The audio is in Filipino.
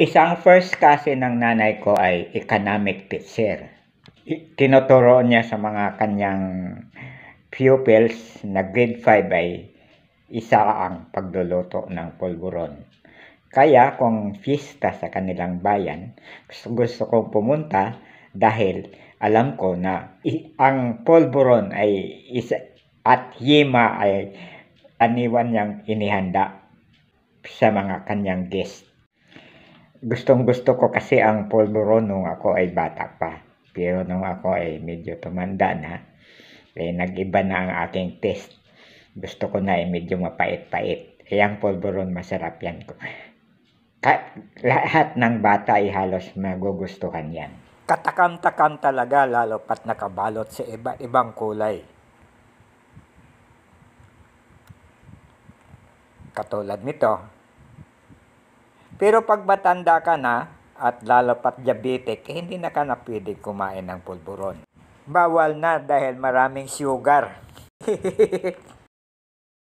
Isang first kasi ng nanay ko ay economic teacher. Tinuturo niya sa mga kanyang pupils na grade 5 ay isa ang pagluluto ng pulburon. Kaya kung fiesta sa kanilang bayan, gusto kong pumunta dahil alam ko na ang pulburon ay isa at yema ay aniwan niyang inihanda sa mga kanyang guest. Gustong-gusto ko kasi ang pulburon nung ako ay bata pa. Pero nung ako ay medyo tumanda na, nag-iba na ang aking taste. Gusto ko na ay medyo mapait-pait. Ang pulburon masarap yan. Lahat ng bata ay halos magugustuhan yan. Katakam-takam talaga lalo pat nakabalot sa iba't ibang kulay. Katulad nito. Pero pag matanda ka na at lalo pat diabetic, hindi na ka na pwede kumain ng pulburon. Bawal na dahil maraming sugar.